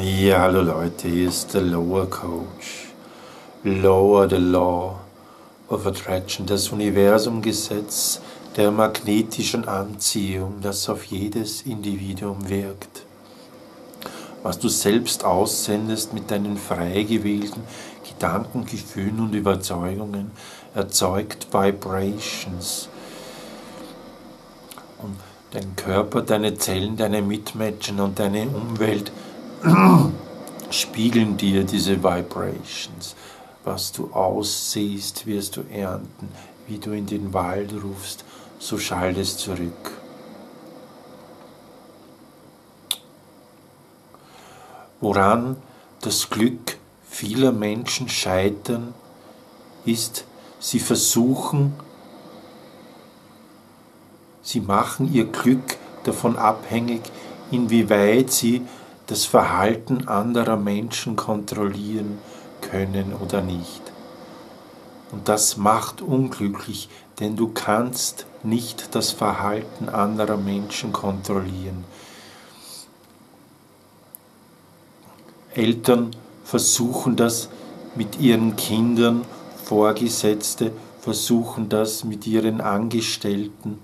Ja, hallo Leute, hier ist der Lower Coach. Lower the Law of Attraction, das Universumgesetz der magnetischen Anziehung, das auf jedes Individuum wirkt. Was du selbst aussendest mit deinen frei gewählten Gedanken, Gefühlen und Überzeugungen, erzeugt Vibrations. Und dein Körper, deine Zellen, deine Mitmenschen und deine Umwelt spiegeln dir diese Vibrations. Was du aussiehst, wirst du ernten. Wie du in den Wald rufst, so schallt es zurück. Woran das Glück vieler Menschen scheitern, ist, sie machen ihr Glück davon abhängig, inwieweit sie das Verhalten anderer Menschen kontrollieren können oder nicht. Und das macht unglücklich, denn du kannst nicht das Verhalten anderer Menschen kontrollieren. Eltern versuchen das mit ihren Kindern, Vorgesetzte versuchen das mit ihren Angestellten.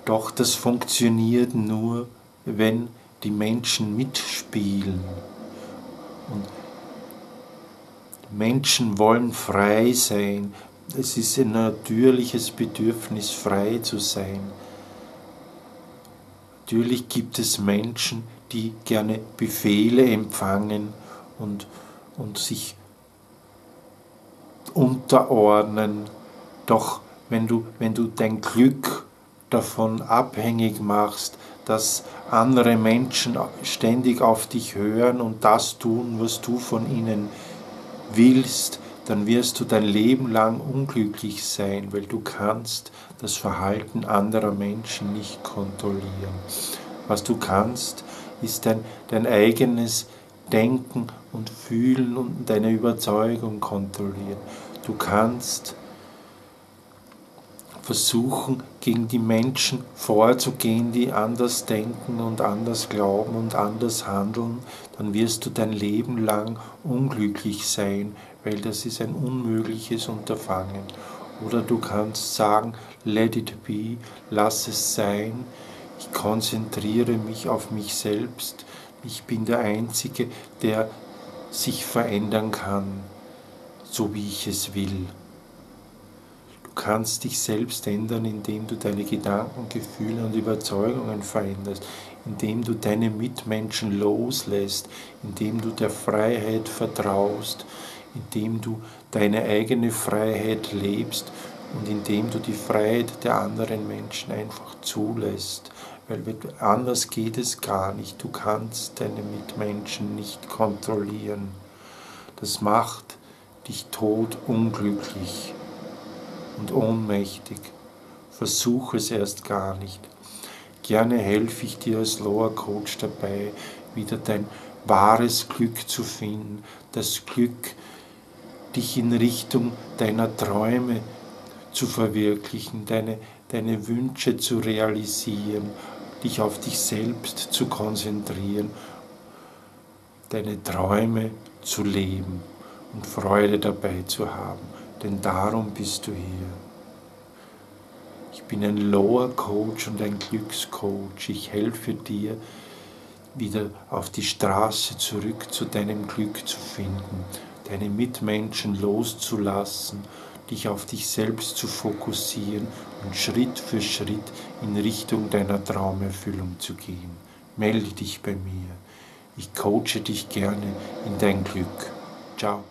Doch das funktioniert nur, wenn die Menschen mitspielen. Und Menschen wollen frei sein. Es ist ein natürliches Bedürfnis, frei zu sein. Natürlich gibt es Menschen, die gerne Befehle empfangen und sich unterordnen. Doch wenn du dein Glück davon abhängig machst, dass andere Menschen ständig auf dich hören und das tun, was du von ihnen willst, dann wirst du dein Leben lang unglücklich sein, weil du kannst das Verhalten anderer Menschen nicht kontrollieren. Was du kannst, ist dein eigenes Denken und Fühlen und deine Überzeugung kontrollieren. Du kannst versuchen, gegen die Menschen vorzugehen, die anders denken und anders glauben und anders handeln, dann wirst du dein Leben lang unglücklich sein, weil das ist ein unmögliches Unterfangen. Oder du kannst sagen, let it be, lass es sein, ich konzentriere mich auf mich selbst, ich bin der Einzige, der sich verändern kann, so wie ich es will. Du kannst dich selbst ändern, indem du deine Gedanken, Gefühle und Überzeugungen veränderst, indem du deine Mitmenschen loslässt, indem du der Freiheit vertraust, indem du deine eigene Freiheit lebst und indem du die Freiheit der anderen Menschen einfach zulässt. Weil anders geht es gar nicht. Du kannst deine Mitmenschen nicht kontrollieren. Das macht dich todunglücklich und ohnmächtig. Versuch es erst gar nicht. Gerne helfe ich dir als Lower Coach dabei, wieder dein wahres Glück zu finden, das Glück, dich in Richtung deiner Träume zu verwirklichen, deine Wünsche zu realisieren, dich auf dich selbst zu konzentrieren, deine Träume zu leben und Freude dabei zu haben. Denn darum bist du hier. Ich bin ein Lower Coach und ein Glückscoach. Ich helfe dir, wieder auf die Straße zurück zu deinem Glück zu finden, deine Mitmenschen loszulassen, dich auf dich selbst zu fokussieren und Schritt für Schritt in Richtung deiner Traumerfüllung zu gehen. Melde dich bei mir. Ich coache dich gerne in dein Glück. Ciao.